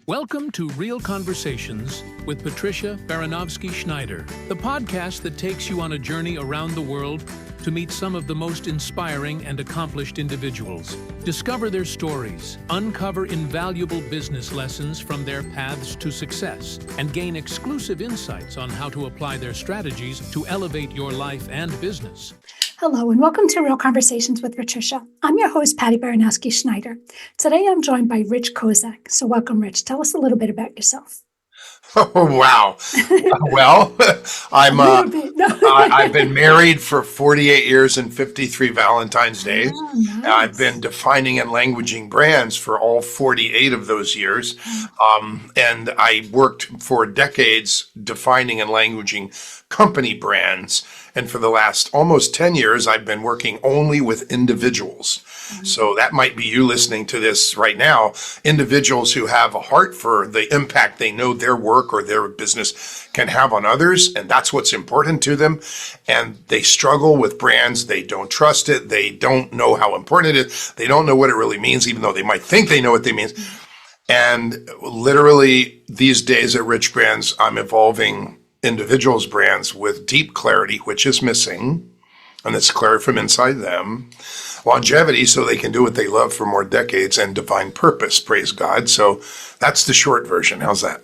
Welcome to Real Conversations with Patricia Baranovsky-Schneider, the podcast that takes you on a journey around the world to meet some of the most inspiring and accomplished individuals. Discover their stories, uncover invaluable business lessons from their paths to success, and gain exclusive insights on how to apply their strategies to elevate your life and business. Hello, and welcome to Real Conversations with Patricia. I'm your host, Patty Baranovsky-Schneider. Today, I'm joined by Rich Kozak. So welcome, Rich. Tell us a little bit about yourself. Oh, wow. Well, I've been married for 48 years and 53 Valentine's Days. Oh, nice. I've been defining and languaging brands for all 48 of those years. And I worked for decades defining and languaging company brands. And for the last almost 10 years, I've been working only with individuals. So that might be you listening to this right now, individuals who have a heart for the impact they know their work or their business can have on others. And that's what's important to them. And they struggle with brands. They don't trust it. They don't know how important it is. They don't know what it really means, even though they might think they know what it means. And literally these days at RichBrands, I'm evolving individuals' brands with deep clarity, which is missing. And it's clarity from inside them. Longevity, so they can do what they love for more decades, and divine purpose, praise God. So that's the short version. How's that?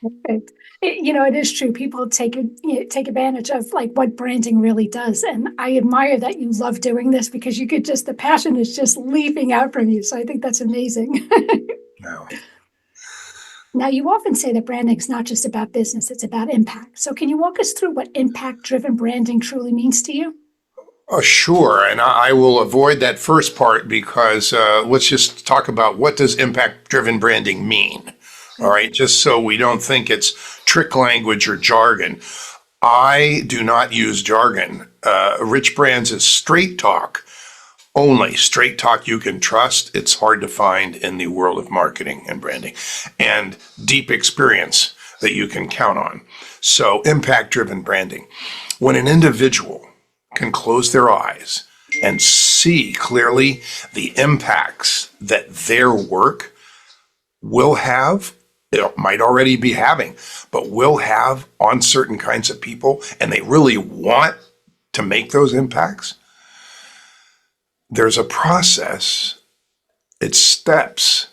Perfect. It is true. People take advantage of like what branding really does. And I admire that you love doing this because the passion is just leaping out from you. So I think that's amazing. No. Now, you often say that branding is not just about business, it's about impact. So can you walk us through what impact-driven branding truly means to you? Sure. And I will avoid that first part because let's just talk about what does impact-driven branding mean? All right. Just so we don't think it's trick language or jargon. I do not use jargon. RichBrands is straight talk only. Straight talk you can trust. It's hard to find in the world of marketing and branding, and deep experience that you can count on. So impact-driven branding. When an individual can close their eyes and see clearly the impacts that their work will have, it might already be having, but will have on certain kinds of people, and they really want to make those impacts, there's a process, it's steps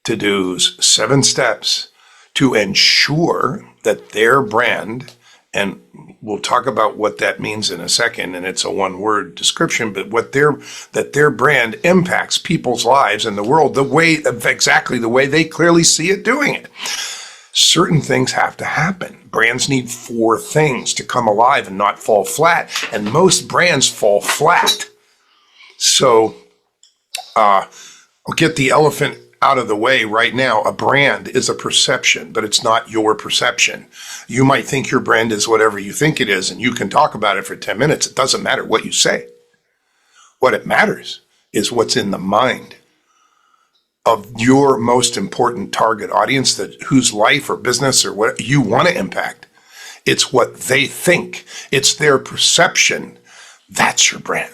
to do 7 steps to ensure that their brand, and we'll talk about what that means in a second, and it's a one-word description, but that their brand impacts people's lives and the world exactly the way they clearly see it doing it. Certain things have to happen. Brands need 4 things to come alive and not fall flat, and most brands fall flat. So I'll get the elephant out of the way right now. A brand is a perception, but it's not your perception. You might think your brand is whatever you think it is, and you can talk about it for 10 minutes. It doesn't matter what you say. What it matters is what's in the mind of your most important target audience, whose life or business or what you want to impact. It's what they think. It's their perception. That's your brand.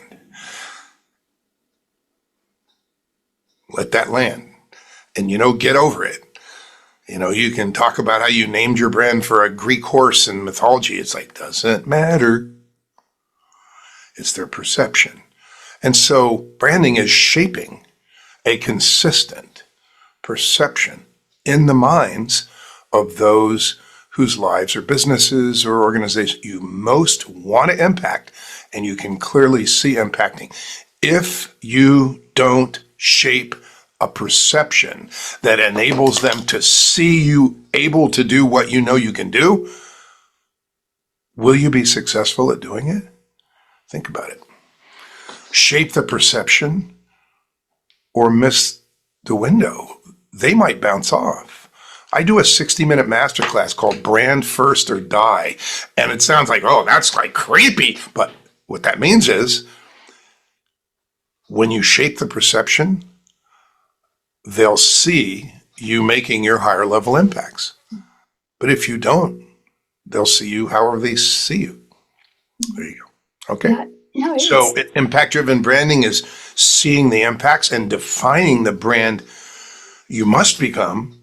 Let that land. And, get over it. You can talk about how you named your brand for a Greek horse in mythology. It's like, doesn't matter. It's their perception. And so branding is shaping a consistent perception in the minds of those whose lives or businesses or organizations you most want to impact, and you can clearly see impacting. If you don't shape a perception that enables them to see you able to do what you know you can do, will you be successful at doing it? Think about it. Shape the perception or miss the window. They might bounce off. I do a 60-minute masterclass called Brand First or Die. And it sounds like, oh, that's like creepy. But what that means is when you shape the perception, they'll see you making your higher level impacts. But if you don't, they'll see you however they see you. There you go. Okay. So impact-driven branding is seeing the impacts and defining the brand you must become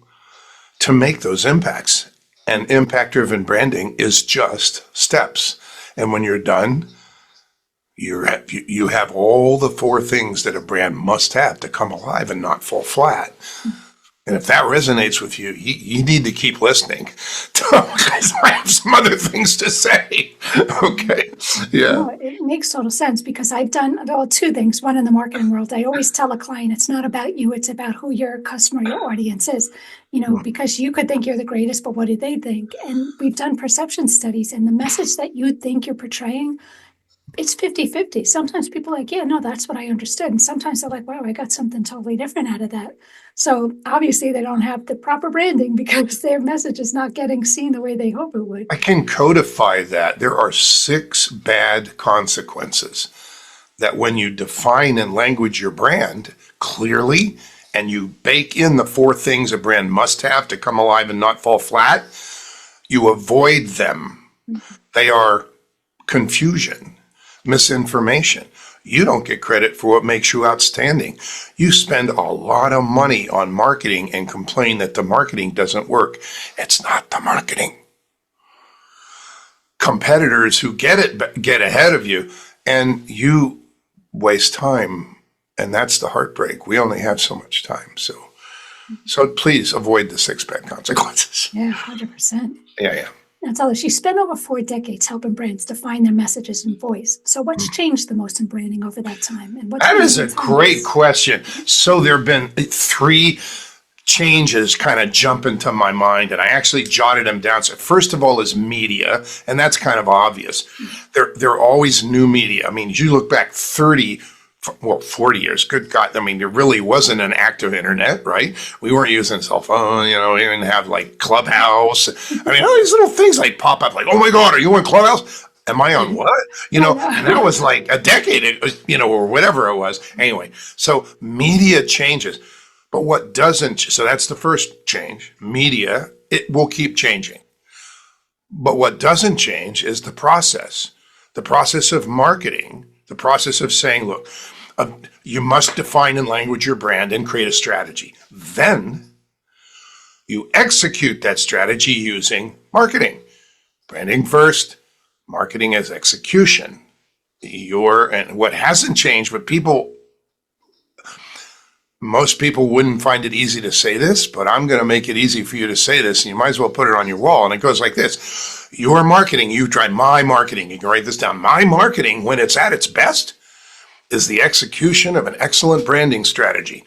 to make those impacts. And impact-driven branding is just steps. And when you're done, you have all the four things that a brand must have to come alive and not fall flat. And if that resonates with you, you need to keep listening because I have some other things to say. Okay. Yeah. No, it makes total sense because I've done two things. One, in the marketing world, I always tell a client, it's not about you, it's about who your customer, your audience is, because you could think you're the greatest, but what do they think? And we've done perception studies, and the message that you think you're portraying, it's 50-50. Sometimes people are like, yeah, no, that's what I understood. And sometimes they're like, wow, I got something totally different out of that. So obviously they don't have the proper branding because their message is not getting seen the way they hope it would. I can codify that. There are 6 bad consequences that when you define and language your brand clearly and you bake in the 4 things a brand must have to come alive and not fall flat, you avoid them. They are confusion, misinformation. You don't get credit for what makes you outstanding. You spend a lot of money on marketing and complain that the marketing doesn't work. It's not the marketing. Competitors who get ahead of you, and you waste time, and that's the heartbreak. We only have so much time, so please avoid the 6 bad consequences. Yeah, 100%. Yeah. Now tell us, you spent over 4 decades helping brands define their messages and voice. So what's changed the most in branding over that time? And that is a great question. So there have been 3 changes kind of jump into my mind, and I actually jotted them down. So first of all is media, and that's kind of obvious. There are always new media. I mean, you look back 40 years, good God. I mean, there really wasn't an active internet, right? We weren't using cell phone, we didn't have like Clubhouse. I mean, all these little things like pop up like, oh my God, are you on Clubhouse? Am I on what? And that was like a decade, or whatever it was. Anyway, so media changes. But what doesn't, so that's the first change. Media, it will keep changing. But what doesn't change is the process of marketing, the process of saying, look, you must define and language your brand and create a strategy. Then you execute that strategy using marketing. Branding first, marketing as execution. And what hasn't changed, but most people wouldn't find it easy to say this, but I'm going to make it easy for you to say this, and you might as well put it on your wall. And it goes like this. Your marketing, you try my marketing. You can write this down. My marketing, when it's at its best, is the execution of an excellent branding strategy.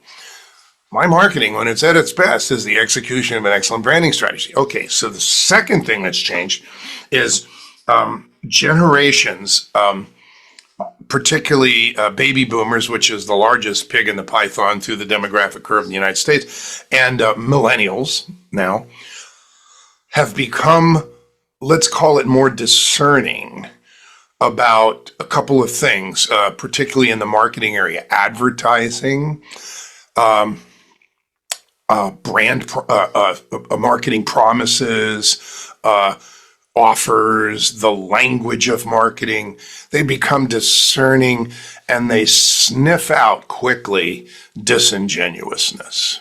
My marketing, when it's at its best, is the execution of an excellent branding strategy. Okay, so the second thing that's changed is generations, particularly baby boomers, which is the largest pig in the python through the demographic curve in the United States, and millennials now have become, let's call it, more discerning about a couple of things, particularly in the marketing area: advertising, marketing promises, offers, the language of marketing. They become discerning and they sniff out quickly disingenuousness.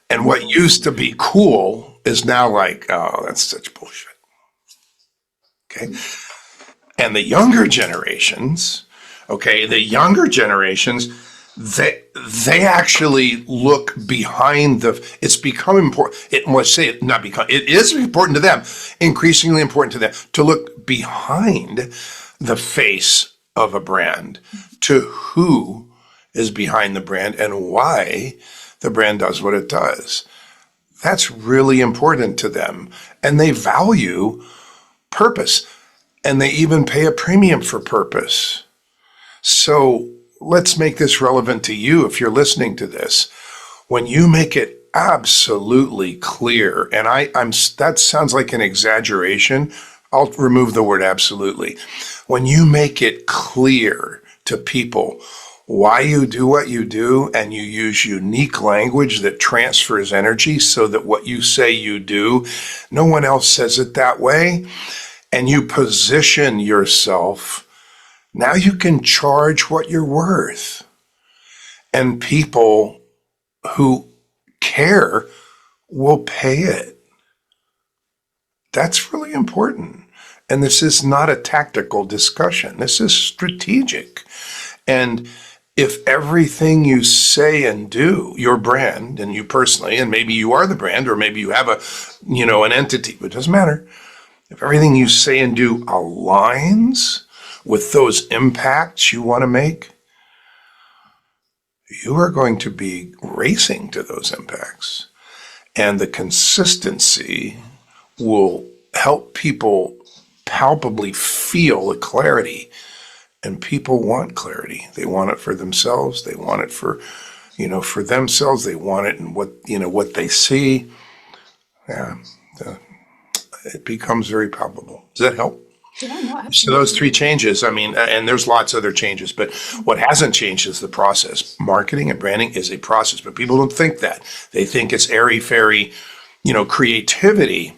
And what used to be cool is now like, oh, that's such bullshit. Okay. And the younger generations, they actually look behind it's become important. It is important to them, increasingly important to them, to look behind the face of a brand, to who is behind the brand and why the brand does what it does. That's really important to them. And they value purpose, and they even pay a premium for purpose. So let's make this relevant to you if you're listening to this. When you make it absolutely clear, and that sounds like an exaggeration, I'll remove the word absolutely. When you make it clear to people why you do what you do, and you use unique language that transfers energy so that what you say you do, no one else says it that way, and you position yourself, now you can charge what you're worth. And people who care will pay it. That's really important. And this is not a tactical discussion. This is strategic. And if everything you say and do, your brand and you personally, and maybe you are the brand, or maybe you have an entity, it doesn't matter. If everything you say and do aligns with those impacts you want to make, you are going to be racing to those impacts. And the consistency will help people palpably feel the clarity. And people want clarity. They want it for themselves. They want it for themselves. They want it in what they see. Yeah, it becomes very palpable. Does that help? Yeah, no, absolutely. So those three changes, and there's lots of other changes, but what hasn't changed is the process. Marketing and branding is a process, but people don't think that. They think it's airy-fairy, creativity.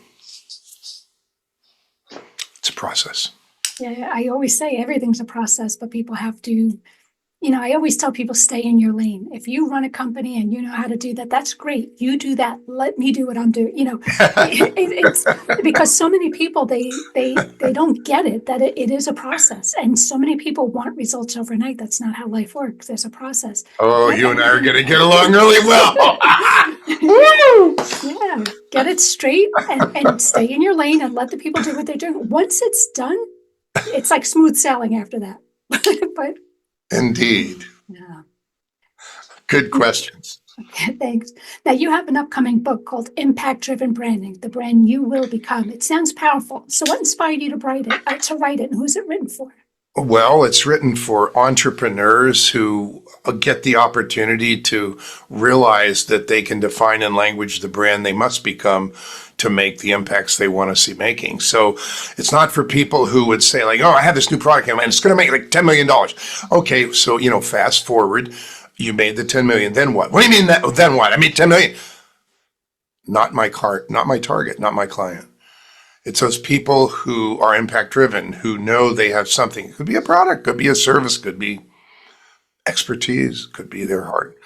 It's a process. Yeah, I always say everything's a process, but people have to, I always tell people stay in your lane. If you run a company and you know how to do that, that's great. You do that. Let me do what I'm doing. It's because so many people, they don't get it, that it is a process. And so many people want results overnight. That's not how life works. There's a process. Oh, you and I are going to get along really well. Yeah, get it straight and stay in your lane and let the people do what they're doing. Once it's done, it's like smooth sailing after that. But Indeed. yeah. Good questions. Okay, thanks. Now you have an upcoming book called Impact Driven Branding, the brand you will become. It sounds powerful. So what inspired you to write it, and who's it written for? Well, it's written for entrepreneurs who get the opportunity to realize that they can define in language the brand they must become to make the impacts they want to see making. So it's not for people who would say like, oh, I have this new product and it's going to make like $10 million. Okay, so, fast forward, you made the 10 million, then what? What do you mean that, then what? I made 10 million. Not my target, not my client. It's those people who are impact driven, who know they have something. It could be a product, could be a service, could be expertise, could be their heart,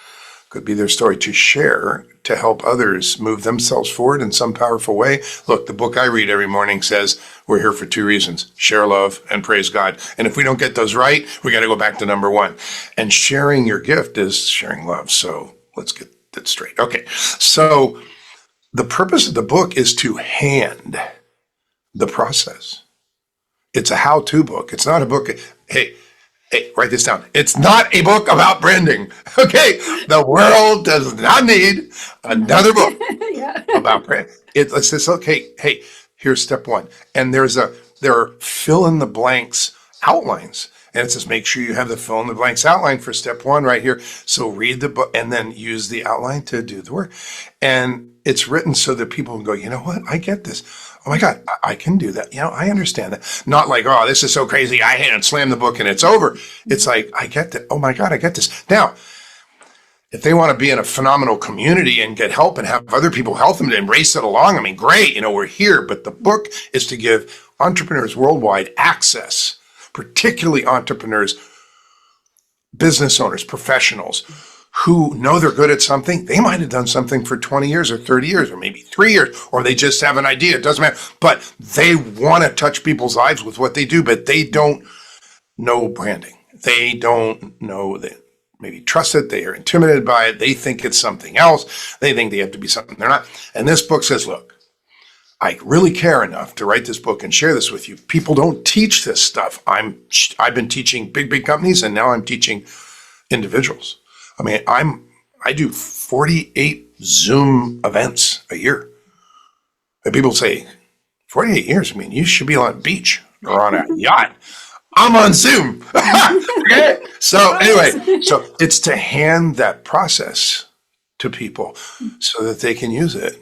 could be their story to share, to help others move themselves forward in some powerful way. Look, the book I read every morning says we're here for two reasons: share love and praise God. And if we don't get those right, we got to go back to number one. And sharing your gift is sharing love. So let's get that straight. Okay. So the purpose of the book is to hand the process. It's a how-to book. It's not a book. Hey, write this down. It's not a book about branding. Okay. The world does not need another book about brand. It's this, okay. Hey, here's step one. And there are fill in the blanks outlines. And it says, make sure you have the fill in the blanks outline for step one right here. So read the book and then use the outline to do the work. And it's written so that people can go, you know what? I get this. Oh my God, I can do that. I understand that. Not like, oh, this is so crazy. I hate it. Slam the book and it's over. It's like, I get that. Oh my God, I get this. Now, if they want to be in a phenomenal community and get help and have other people help them to embrace it along, great, we're here. But the book is to give entrepreneurs worldwide access, particularly entrepreneurs, business owners, professionals who know they're good at something. They might have done something for 20 years or 30 years or maybe 3 years, or they just have an idea. It doesn't matter. But they want to touch people's lives with what they do, but they don't know branding. They don't know that. Maybe trust it. They are intimidated by it. They think it's something else. They think they have to be something they're not. And this book says, look, I really care enough to write this book and share this with you. People don't teach this stuff. I've been teaching big companies, and now I'm teaching individuals. I do 48 Zoom events a year. And people say, 48 years? You should be on a beach or on a yacht. I'm on Zoom. Okay? So anyway, so it's to hand that process to people so that they can use it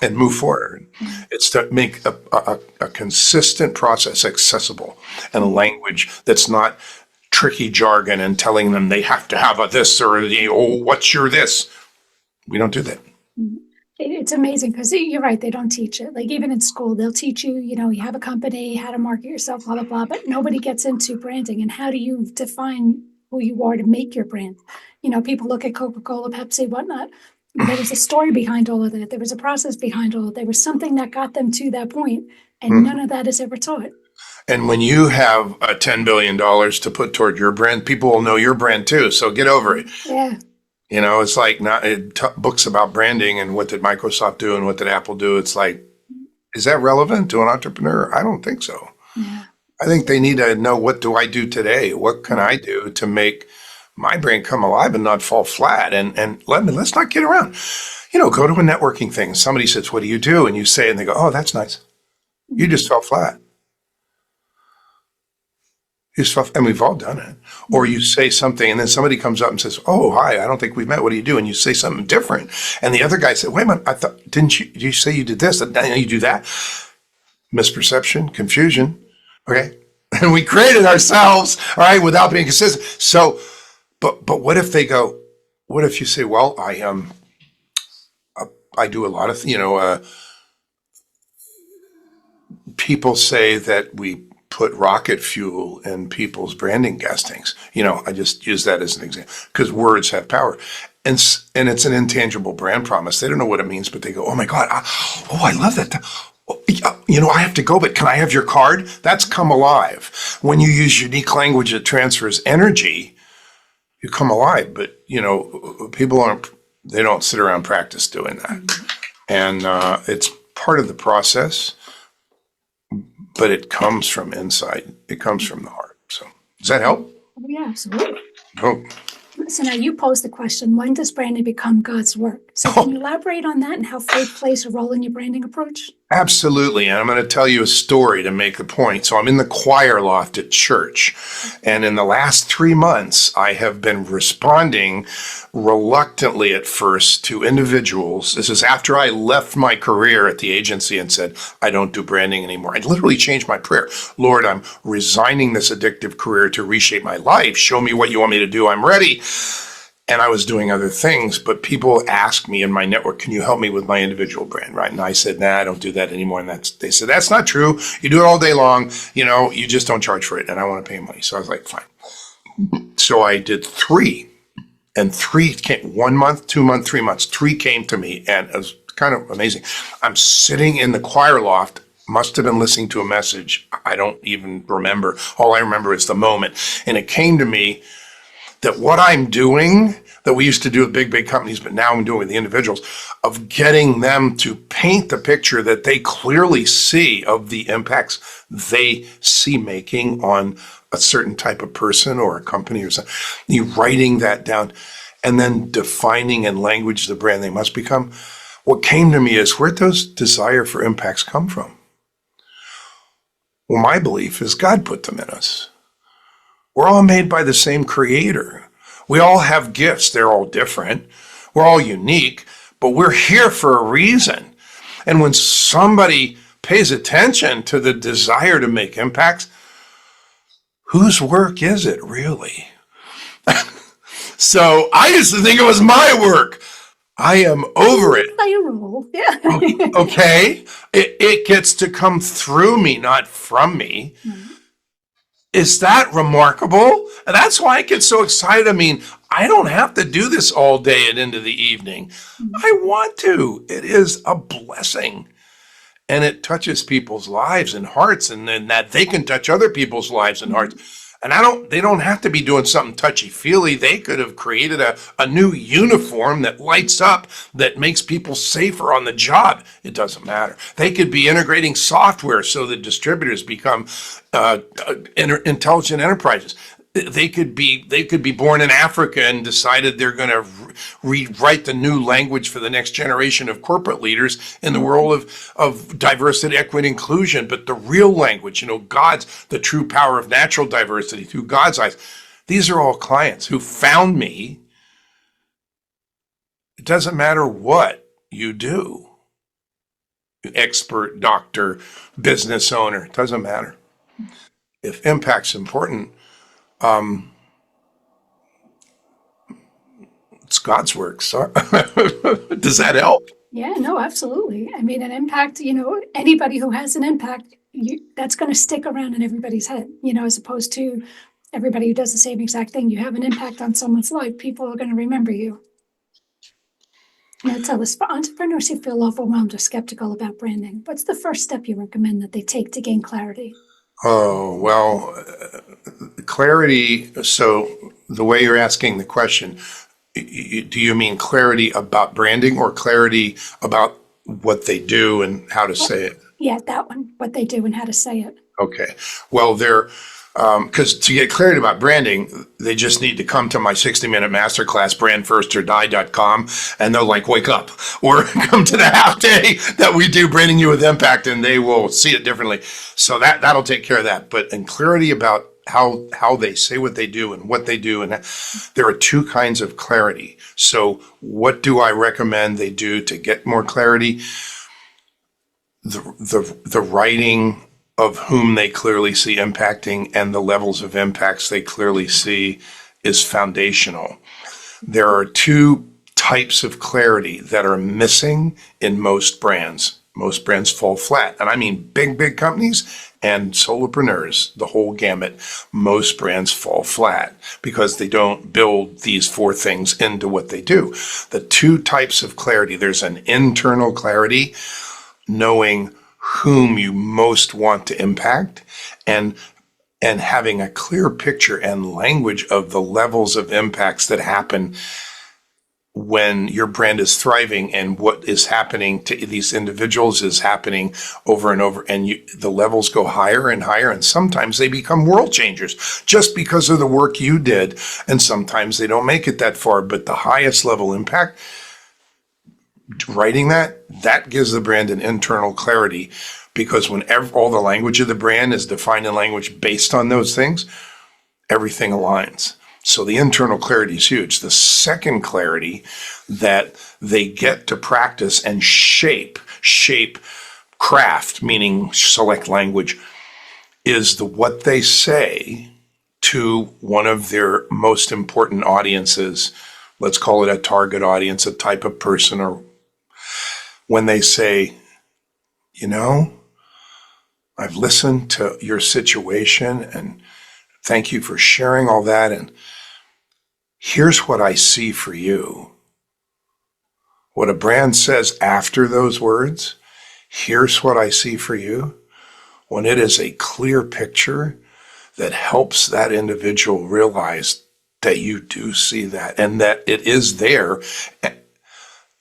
and move forward. It's to make a consistent process accessible and a language that's not tricky jargon and telling them they have to have a this or what's your this. We don't do that. It's amazing because you're right. They don't teach it. Like even in school, they'll teach you, you have a company, how to market yourself, blah, blah, blah, but nobody gets into branding and how do you define who you are to make your brand? People look at Coca-Cola, Pepsi, whatnot, There was a story behind all of that. There was a process behind all of it. There was something that got them to that point, and none of that is ever taught. And when you have $10 billion to put toward your brand, people will know your brand too. So get over it. Yeah. It's like books about branding and what did Microsoft do and what did Apple do. It's like, is that relevant to an entrepreneur? I don't think so. Yeah. I think they need to know, what do I do today? What can I do to make my brand come alive and not fall flat? And let's not kid around. Go to a networking thing. Somebody says, what do you do? And you say, and they go, oh, that's nice. You just fell flat. And we've all done it. Or you say something and then somebody comes up and says, oh, hi, I don't think we've met. What do you do? And you say something different. And the other guy said, wait a minute, I thought, did you say you did this? And you do that? Misperception, confusion. Okay. And we created ourselves, all right, without being consistent. So, but what if they go, what if you say, well, I do a lot of, people say that we put rocket fuel in people's branding guestings. I just use that as an example because words have power. And it's an intangible brand promise. They don't know what it means, but they go, oh my God, I love that. I have to go, but can I have your card? That's come alive. When you use unique language that transfers energy, you come alive. But, people they don't sit around practice doing that. And it's part of the process. But it comes from inside. It comes from the heart. So does that help? Oh, yeah, absolutely. Oh. So now you posed the question, when does branding become God's work? So can you elaborate on that and how faith plays a role in your branding approach? Absolutely. And I'm going to tell you a story to make the point. So I'm in the choir loft at church. And in the last 3 months, I have been responding reluctantly at first to individuals. This is after I left my career at the agency and said, I don't do branding anymore. I literally changed my prayer. Lord, I'm resigning this addictive career to reshape my life. Show me what you want me to do. I'm ready. And I was doing other things, but people asked me in my network, can you help me with my individual brand, right? And I said, nah, I don't do that anymore. And they said, that's not true. You do it all day long. You just don't charge for it. And I want to pay money. So I was like, fine. So I did 3. And 3 came, 1 month, 2 months, 3 months. 3 came to me, and it was kind of amazing. I'm sitting in the choir loft, must have been listening to a message. I don't even remember. All I remember is the moment. And it came to me that what I'm doing, that we used to do with big companies, but now I'm doing with the individuals, of getting them to paint the picture that they clearly see of the impacts they see making on a certain type of person or a company or something. You writing that down and then defining in language the brand they must become. What came to me is, where'd those desire for impacts come from? Well, my belief is God put them in us. We're all made by the same creator. We all have gifts. They're all different. We're all unique, but we're here for a reason. And when somebody pays attention to the desire to make impacts, whose work is it really? So I used to think it was my work. I am over it. Play a role. Yeah. Okay. It gets to come through me, not from me. Mm-hmm. Is that remarkable? And that's why I get so excited. I mean, I don't have to do this all day and into the evening. I want to. It is a blessing. And it touches people's lives and hearts, and then that they can touch other people's lives and hearts. And they don't have to be doing something touchy-feely. They could have created a new uniform that lights up, that makes people safer on the job. It doesn't matter. They could be integrating software so that distributors become intelligent enterprises. They could be born in Africa and decided they're going to rewrite the new language for the next generation of corporate leaders in the world of diversity, equity, inclusion. But the real language, the true power of natural diversity through God's eyes. These are all clients who found me. It doesn't matter what you do. Expert, doctor, business owner, it doesn't matter. If impact's important, it's God's work. So does that help? Yeah, no, absolutely. I mean, an impact, anybody who has an impact, that's going to stick around in everybody's head, as opposed to everybody who does the same exact thing. You have an impact on someone's life, people are going to remember you. Now tell us, for entrepreneurs who feel overwhelmed or skeptical about branding, what's the first step you recommend that they take to gain clarity? Oh, well, clarity. So the way you're asking the question, do you mean clarity about branding or clarity about what they do and how to say it? Yeah, that one, what they do and how to say it. Okay. Well, because to get clarity about branding, they just need to come to my 60-minute masterclass, brandfirstorDie.com, and they'll like wake up, or come to the half day that we do Branding You with Impact, and they will see it differently. So that'll take care of that. But in clarity about how they say what they do and what they do, and there are two kinds of clarity. So what do I recommend they do to get more clarity? The writing of whom they clearly see impacting and the levels of impacts they clearly see is foundational. There are two types of clarity that are missing in most brands. Most brands fall flat. And I mean big companies and solopreneurs, the whole gamut. Most brands fall flat because they don't build these four things into what they do. The two types of clarity, there's an internal clarity, knowing whom you most want to impact, and having a clear picture and language of the levels of impacts that happen when your brand is thriving, and what is happening to these individuals is happening over and over, and the levels go higher and higher, and sometimes they become world changers just because of the work you did, and sometimes they don't make it that far. But the highest level impact, writing that gives the brand an internal clarity, because when all the language of the brand is defined in language based on those things, everything aligns. So the internal clarity is huge. The second clarity that they get to practice and shape, craft, meaning select language, is what they say to one of their most important audiences. Let's call it a target audience, a type of person, or when they say, I've listened to your situation and thank you for sharing all that. And here's what I see for you. What a brand says after those words, here's what I see for you, when it is a clear picture that helps that individual realize that you do see that and that it is there,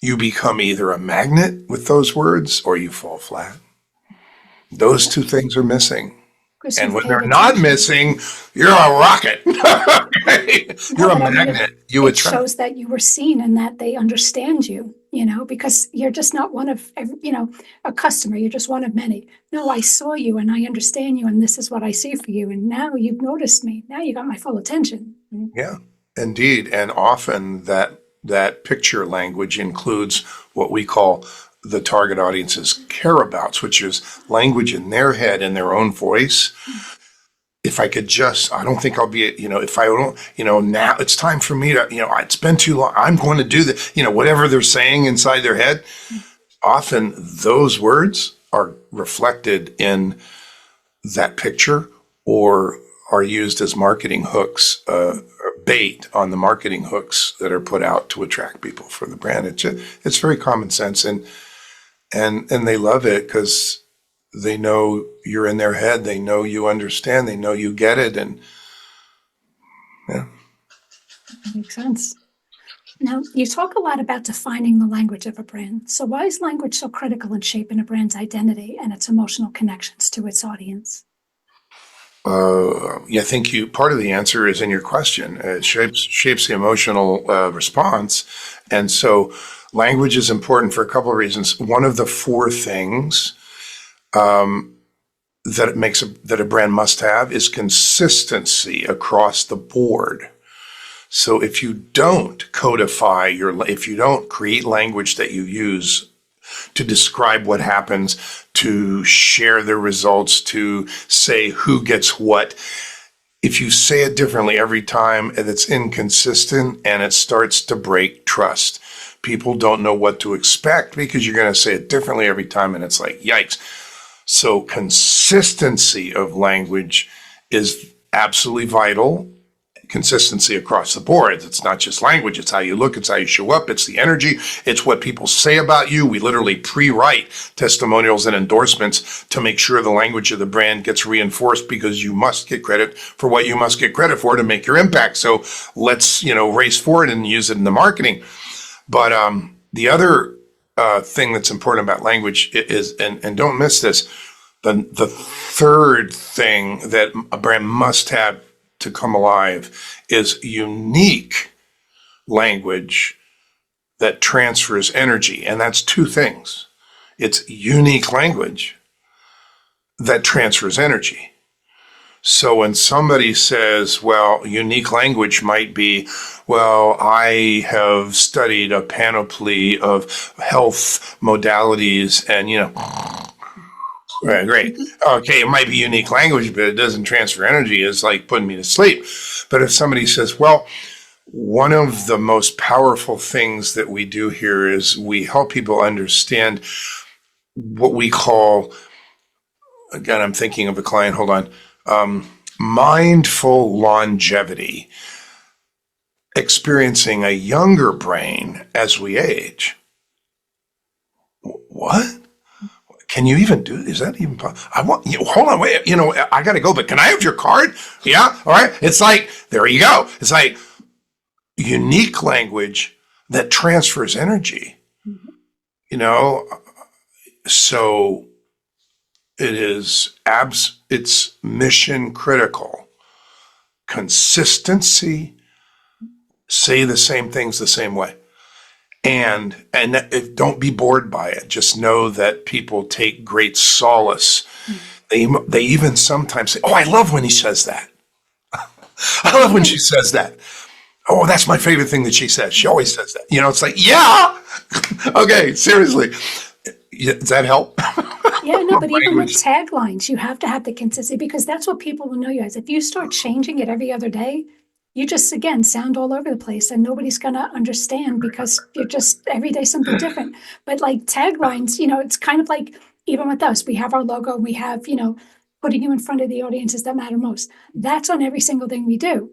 you become either a magnet with those words or you fall flat. Those two things are missing. And when they're not missing, you're a rocket. You're a magnet. You attract. It shows that you were seen and that they understand you, because you're just not one of, a customer. You're just one of many. No, I saw you and I understand you and this is what I see for you. And now you've noticed me. Now you got my full attention. Yeah, indeed. And often that picture language includes what we call the target audience's careabouts, which is language in their head, in their own voice. If I could I don't think I'll be, if I don't, now it's time for me to, it's been too long. I'm going to do that, whatever they're saying inside their head. Often those words are reflected in that picture or are used as marketing hooks, bait on the marketing hooks that are put out to attract people for the brand. It's very common sense. And they love it because they know you're in their head. They know you understand. They know you get it. And yeah. Makes sense. Now, you talk a lot about defining the language of a brand. So why is language so critical in shaping a brand's identity and its emotional connections to its audience? I think part of the answer is in your question. It shapes the emotional response. And so language is important for a couple of reasons. One of the four things that a brand must have is consistency across the board. So if you don't codify if you don't create language that you use to describe what happens, to share the results, to say who gets what, if you say it differently every time and it's inconsistent and it starts to break trust, people don't know what to expect because you're going to say it differently every time and it's like, yikes. So consistency of language is absolutely vital. consistency across the board. It's not just language. It's how you look. It's how you show up. It's the energy. It's what people say about you. We literally pre-write testimonials and endorsements to make sure the language of the brand gets reinforced, because you must get credit for what you must get credit for to make your impact. So let's, race forward and use it in the marketing. But the other thing that's important about language is, and don't miss this, the third thing that a brand must have to come alive is unique language that transfers energy. And that's two things. It's unique language that transfers energy. So when somebody says, well, unique language might be, well, I have studied a panoply of health modalities and, right, great. Okay, it might be unique language, but it doesn't transfer energy. It's like putting me to sleep. But if somebody says, well, one of the most powerful things that we do here is we help people understand what we call, again, I'm thinking of a client, hold on, mindful longevity, experiencing a younger brain as we age. What? Can you even do? Is that even possible? Hold on, wait. I got to go, but can I have your card? Yeah, all right. It's like, there you go. It's like unique language that transfers energy. So it's mission critical. Consistency, say the same things the same way. And don't be bored by it. Just know that people take great solace. They even sometimes say, oh, I love when he says that. I love when she says that. Oh, that's my favorite thing that she says. She always says that. It's like, yeah. Okay, seriously. Does that help? Yeah, no, but even with taglines, you have to have the consistency, because that's what people will know you as. If you start changing it every other day, you just, again, sound all over the place and nobody's going to understand, because you're just every day something different. But like taglines, it's kind of like, even with us, we have our logo, we have, putting you in front of the audiences that matter most. That's on every single thing we do.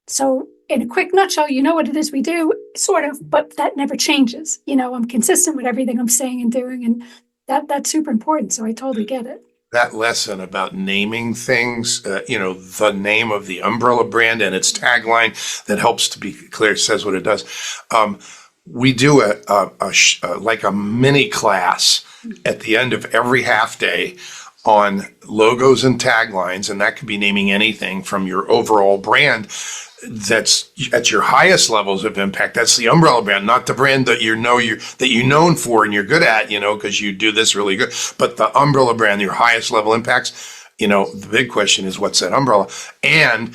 So in a quick nutshell, you know what it is we do, sort of, but that never changes. I'm consistent with everything I'm saying and doing, and that's super important. So I totally get it. That lesson about naming things, the name of the umbrella brand and its tagline that helps to be clear, says what it does. We do like a mini class at the end of every half day on logos and taglines, and that could be naming anything from your overall brand that's at your highest levels of impact. That's the umbrella brand, not the brand that you're known for and you're good at, because you do this really good. But the umbrella brand, your highest level impacts, the big question is, what's that umbrella? And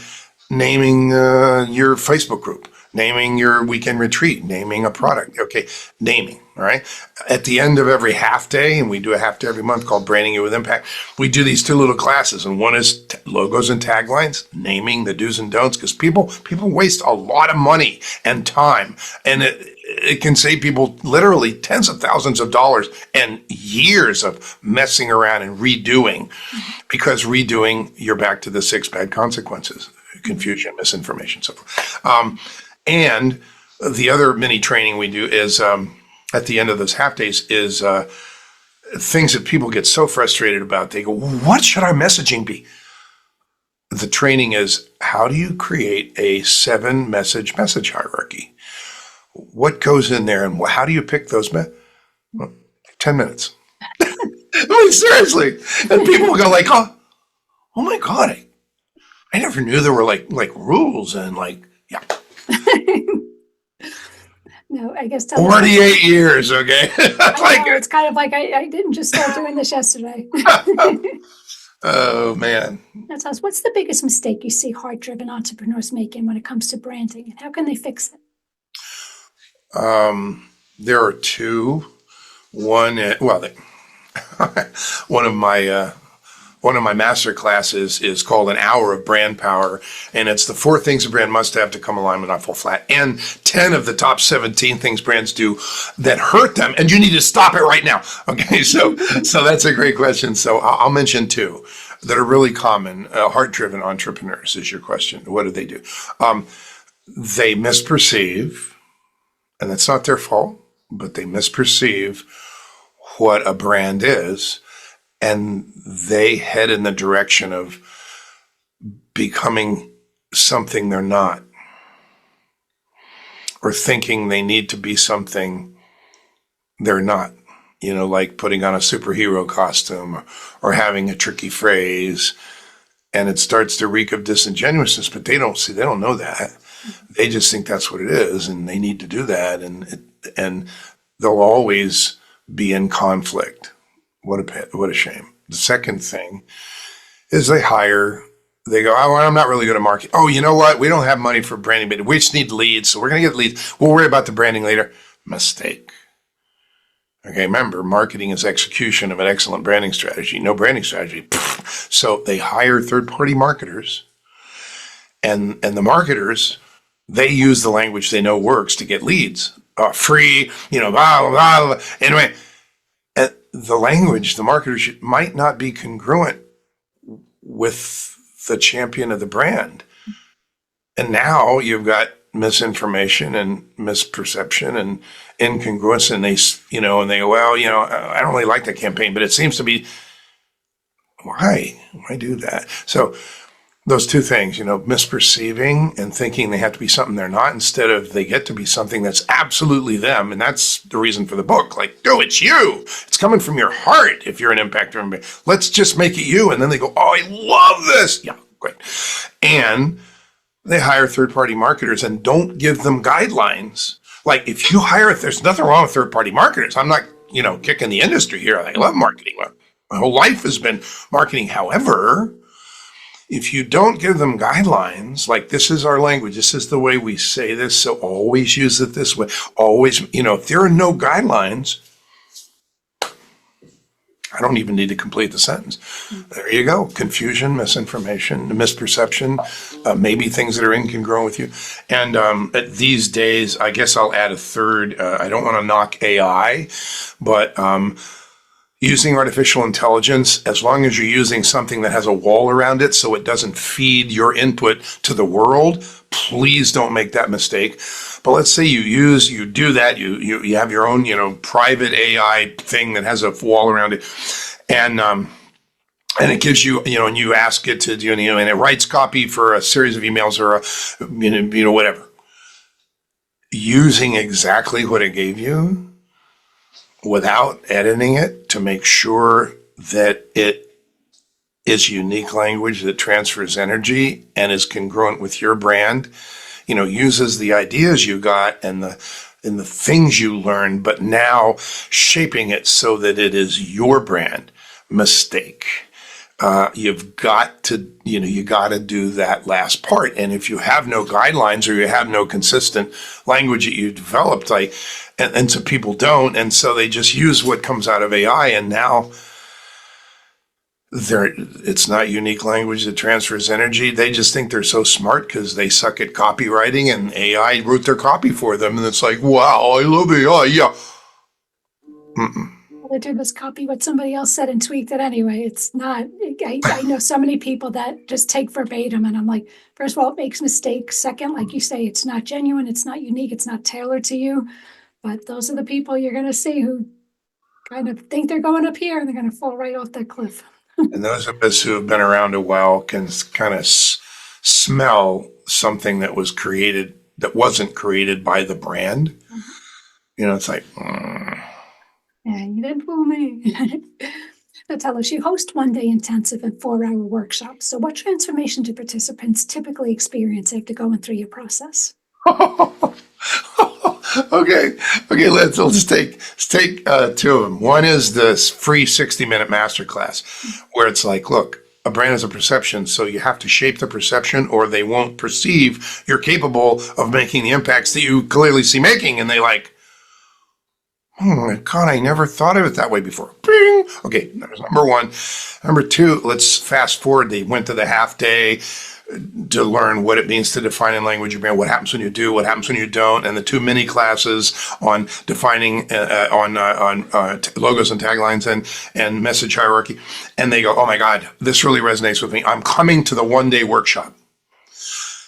naming your Facebook group, naming your weekend retreat, naming a product. Okay, naming, all right? At the end of every half day, and we do a half day every month called Branding You with Impact, we do these two little classes, and one is logos and taglines, naming the do's and don'ts, because people waste a lot of money and time, and it can save people literally tens of thousands of dollars and years of messing around and redoing, because redoing, you're back to the 6 bad consequences: confusion, misinformation, so forth. And the other mini training we do is at the end of those half days is things that people get so frustrated about. They go, what should our messaging be? The training is, how do you create a 7 message hierarchy? What goes in there, and how do you pick those? 10 minutes. I mean, seriously. And people will go like, oh my God, I never knew there were like rules and yeah. No, I guess 48 years, okay? It's kind of like I didn't just start doing this yesterday. Oh, man. That's us. What's the biggest mistake you see heart-driven entrepreneurs making when it comes to branding, and how can they fix it? There are two. One of my master classes is called An Hour of Brand Power, and it's the 4 things a brand must have to come alignment, not fall flat, and 10 of the top 17 things brands do that hurt them, and you need to stop it right now. Okay, so that's a great question. So I'll mention 2. that are really common, heart-driven entrepreneurs is your question. What do they do? They misperceive, and that's not their fault, but they misperceive what a brand is, and they head in the direction of becoming something they're not, or thinking they need to be something they're not. Like putting on a superhero costume or having a tricky phrase, and it starts to reek of disingenuousness, but they don't know that. They just think that's what it is, and they need to do that, and they'll always be in conflict. What a shame. The second thing is they go, oh, I'm not really good at marketing. Oh, you know what? We don't have money for branding, but we just need leads, so we're going to get leads. We'll worry about the branding later. Mistake. Okay, remember, marketing is execution of an excellent branding strategy. No branding strategy. So they hire third-party marketers, and the marketers, they use the language they know works to get leads. Free, blah, blah, blah. Anyway, the language, the marketers might not be congruent with the champion of the brand. And now you've got misinformation and misperception and incongruence, and they go, well, I don't really like that campaign, but it seems to be, why do that? So those two things, misperceiving and thinking they have to be something they're not, instead of they get to be something that's absolutely them. And that's the reason for the book. Like, no, it's you. It's coming from your heart. If you're an impactor, let's just make it you. And then they go, oh, I love this. Yeah, great. And they hire third-party marketers and don't give them guidelines. Like, if you hire, there's nothing wrong with third-party marketers. I'm not, kicking the industry here. I love marketing. My whole life has been marketing. However, if you don't give them guidelines, like, this is our language, this is the way we say this, so always use it this way. Always, if there are no guidelines, I don't even need to complete the sentence. There you go. Confusion, misinformation, misperception, maybe things that are incongruent with you. And these days, I guess I'll add a third. I don't want to knock AI, but using artificial intelligence, as long as you're using something that has a wall around it so it doesn't feed your input to the world, please don't make that mistake. But let's say you do that, you have your own, private AI thing that has a wall around it, and it gives you, and you ask it to do, and it writes copy for a series of emails or whatever. Using exactly what it gave you without editing it to make sure that it is unique language that transfers energy and is congruent with your brand, uses the ideas you got and the things you learned, but now shaping it so that it is your brand. Mistake. You've got to, you got to do that last part. And if you have no guidelines or you have no consistent language that you developed, and so people don't, and so they just use what comes out of AI, and now it's not unique language that transfers energy. They just think they're so smart because they suck at copywriting, and AI wrote their copy for them, and it's like, wow, I love AI, yeah. All they did was copy what somebody else said and tweaked it anyway. It's not, I know so many people that just take verbatim, and I'm like, first of all, it makes mistakes. Second, like you say, it's not genuine, it's not unique, it's not tailored to you. But those are the people you're going to see who kind of think they're going up here and they're going to fall right off that cliff. And those of us who have been around a while can kind of smell something that was created, that wasn't created by the brand. Mm-hmm. It's like, Yeah, you didn't fool me. Now tell us, you host one-day intensive and 4-hour workshops. So what transformation do participants typically experience after going through your process? Okay. Let's take two of them. One is this free 60-minute masterclass where it's like, look, a brand is a perception, so you have to shape the perception or they won't perceive you're capable of making the impacts that you clearly see making. And they like, oh my God, I never thought of it that way before. Bing! Okay, that was number one. Number two, let's fast forward. They went to the half day. to learn what it means to define and language your brand, what happens when you do, what happens when you don't, and the 2 mini classes on defining logos and taglines and message hierarchy. And they go, oh my God, this really resonates with me. I'm coming to the 1-day workshop.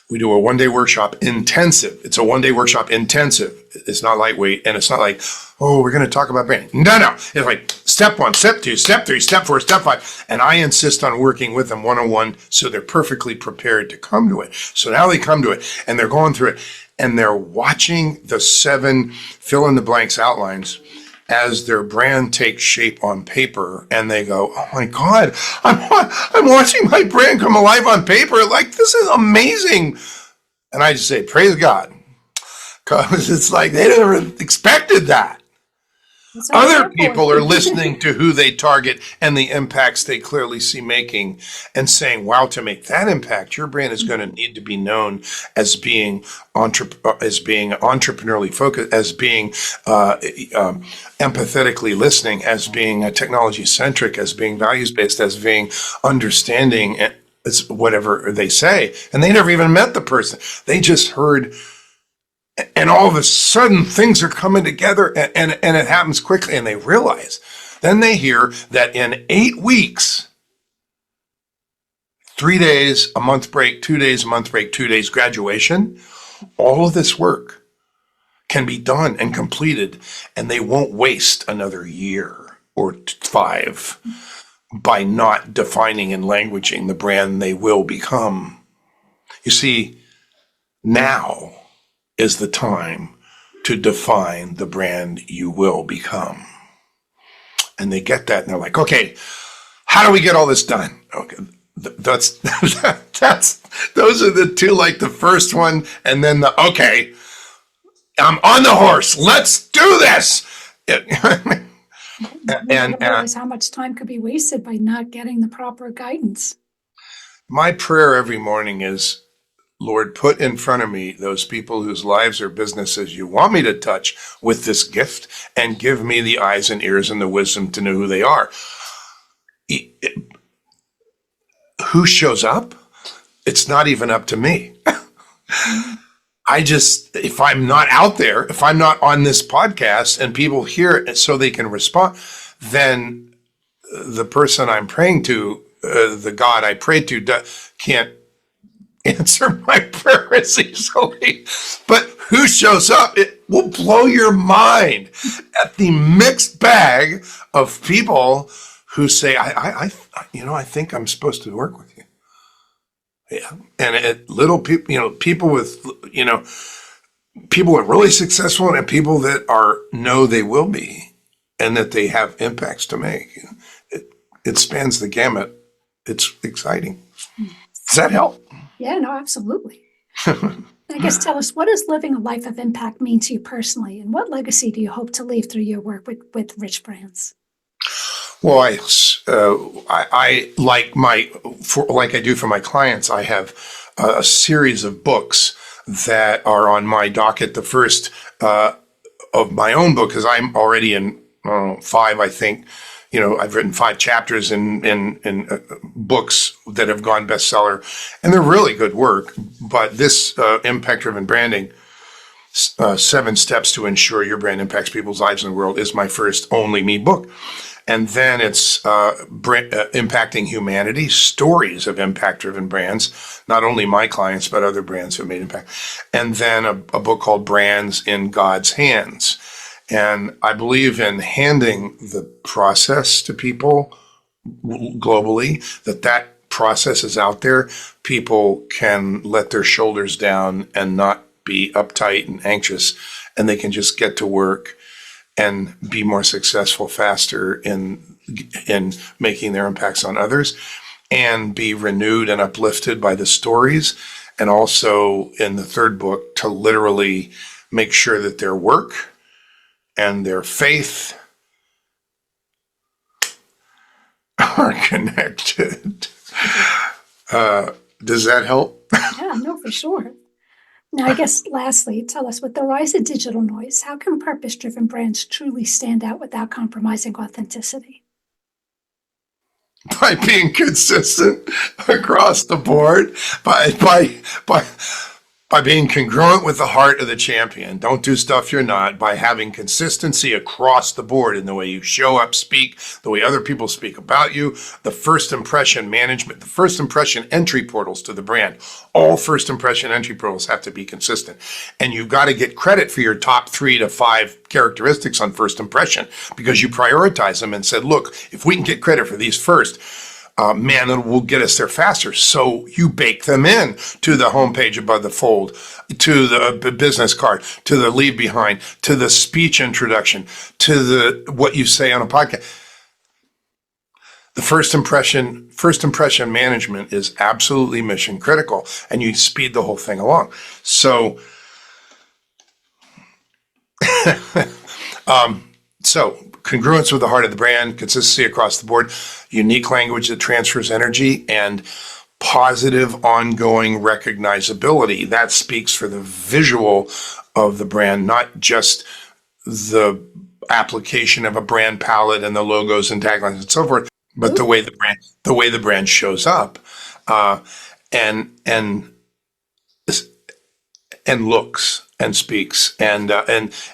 We do a 1-day workshop intensive. It's a 1-day workshop intensive. It's not lightweight, and it's not like, oh, we're going to talk about branding. No. It's like step 1, step 2, step 3, step 4, step 5. And I insist on working with them one-on-one so they're perfectly prepared to come to it. So now they come to it, and they're going through it, and they're watching the 7 fill-in-the-blanks outlines as their brand takes shape on paper, and they go, oh my God, I'm watching my brand come alive on paper. Like, this is amazing. And I just say, praise God, because it's like they never expected that. Other people are listening to who they target and the impacts they clearly see making and saying, wow, to make that impact, your brand is going to need to be known as being entrepreneurially focused, as being empathetically listening, as being technology centric, as being values based, as being understanding, it's whatever they say. And they never even met the person. They just heard. And all of a sudden, things are coming together, and it happens quickly, and they realize. Then they hear that in 8 weeks, 3 days, a month break, 2 days, a month break, 2 days graduation, all of this work can be done and completed, and they won't waste another year or 5 by not defining and languaging the brand they will become. You see, now is the time to define the brand you will become. And they get that, and they're like, okay, how do we get all this done? Okay, those are the 2, like the first one, and then okay, I'm on the horse. Let's do this. And realize how much time could be wasted by not getting the proper guidance. My prayer every morning is, Lord, put in front of me those people whose lives or businesses you want me to touch with this gift, and give me the eyes and ears and the wisdom to know who they are. Who shows up? It's not even up to me. If I'm not out there, if I'm not on this podcast and people hear it so they can respond, then the person I'm praying to, the God I prayed to, can't answer my prayer as easily. But who shows up? It will blow your mind at the mixed bag of people who say, I think I'm supposed to work with you. Yeah. And little people, people with, people who are really successful, and people that know they will be, and that they have impacts to make. It spans the gamut. It's exciting. Does that help? Yeah, no, absolutely. I guess tell us, what does living a life of impact mean to you personally, and what legacy do you hope to leave through your work with RichBrands? Well, I like like I do for my clients, I have a series of books that are on my docket. The first of my own book, because I'm already in 5, I think. I've written 5 chapters in books that have gone bestseller, and they're really good work. But this impact-driven branding, 7 steps to ensure your brand impacts people's lives in the world, is my first only me book. And then it's impacting humanity, stories of impact-driven brands, not only my clients, but other brands who have made impact. And then a book called Brands in God's Hands. And I believe in handing the process to people globally, that process is out there. People can let their shoulders down and not be uptight and anxious, and they can just get to work and be more successful faster in making their impacts on others, and be renewed and uplifted by the stories. And also in the third book, to literally make sure that their work and their faith are connected. Does that help? Yeah, no, for sure. Now, I guess lastly, tell us, with the rise of digital noise, how can purpose-driven brands truly stand out without compromising authenticity? by being consistent across the board, by being congruent with the heart of the champion. Don't do stuff you're not. By having consistency across the board in the way you show up, speak, the way other people speak about you, the first impression management, the first impression entry portals to the brand. All first impression entry portals have to be consistent. And you've got to get credit for your top 3 to 5 characteristics on first impression because you prioritize them and said, look, if we can get credit for these first, man, it will get us there faster. So you bake them in to the homepage above the fold, to the business card, to the leave behind, to the speech introduction, to the what you say on a podcast. The first impression management is absolutely mission critical, and you speed the whole thing along. So, congruence with the heart of the brand, consistency across the board, unique language that transfers energy, and positive ongoing recognizability. That speaks for the visual of the brand, not just the application of a brand palette and the logos and taglines and so forth, but the way the brand shows up, and looks and speaks. And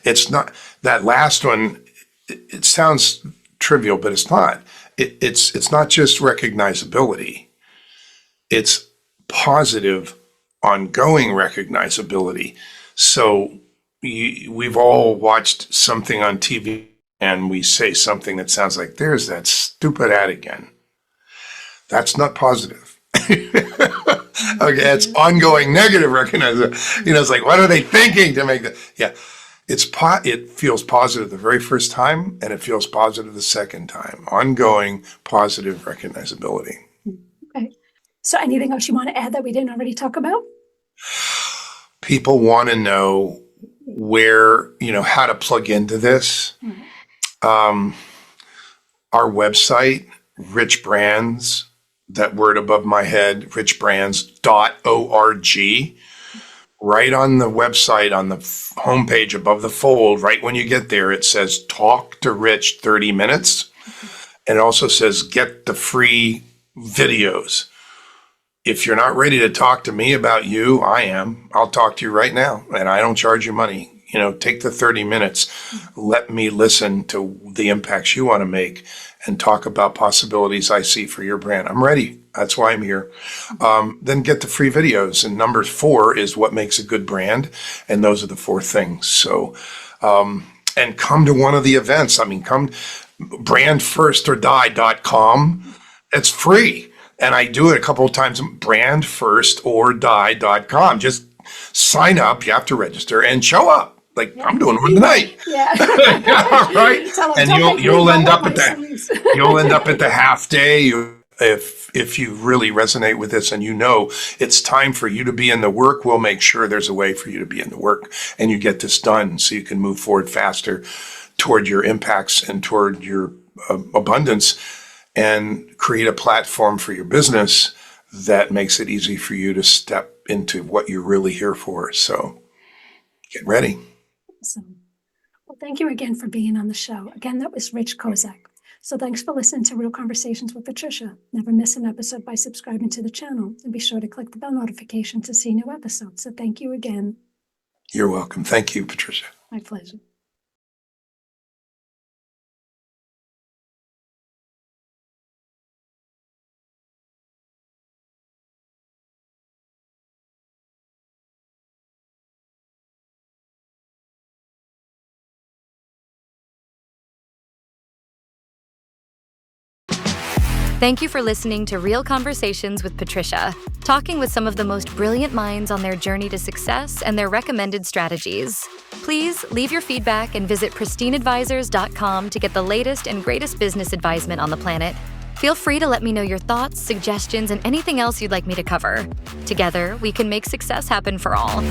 it's not that last one. It sounds trivial, but it's not. It's not just recognizability. It's positive, ongoing recognizability. So we've all watched something on TV and we say something that sounds like, there's that stupid ad again. That's not positive. Okay, it's ongoing negative recognizability. It's like, what are they thinking to make that? Yeah. It feels positive the very first time, and it feels positive the second time. Ongoing positive recognizability. Okay. So anything else you want to add that we didn't already talk about? People want to know where, how to plug into this. Our website, RichBrands, that word above my head, richbrands.org. Right on the website, on the homepage above the fold, right when you get there, it says talk to Rich 30 minutes. And it also says get the free videos. If you're not ready to talk to me about you, I am. I'll talk to you right now, and I don't charge you money. Take the 30 minutes. Let me listen to the impacts you want to make and talk about possibilities I see for your brand. I'm ready. That's why I'm here. Then get the free videos. And number 4 is what makes a good brand. And those are the 4 things. So, and come to one of the events. Come brandfirstorDie.com. It's free. And I do it a couple of times, brandfirstorDie.com. Just sign up. You have to register and show up. Like I'm doing one tonight. Yeah. Right. And you'll end up at the half day. If you really resonate with this and it's time for you to be in the work, we'll make sure there's a way for you to be in the work and you get this done so you can move forward faster toward your impacts and toward your abundance and create a platform for your business that makes it easy for you to step into what you're really here for. So get ready. Awesome. Well, thank you again for being on the show. Again, that was Rich Kozak. So thanks for listening to Real Conversations with Patricia. Never miss an episode by subscribing to the channel, and be sure to click the bell notification to see new episodes. So thank you again. You're welcome. Thank you, Patricia. My pleasure. Thank you for listening to Real Conversations with Patricia, talking with some of the most brilliant minds on their journey to success and their recommended strategies. Please leave your feedback and visit pristineadvisors.com to get the latest and greatest business advisement on the planet. Feel free to let me know your thoughts, suggestions, and anything else you'd like me to cover. Together, we can make success happen for all.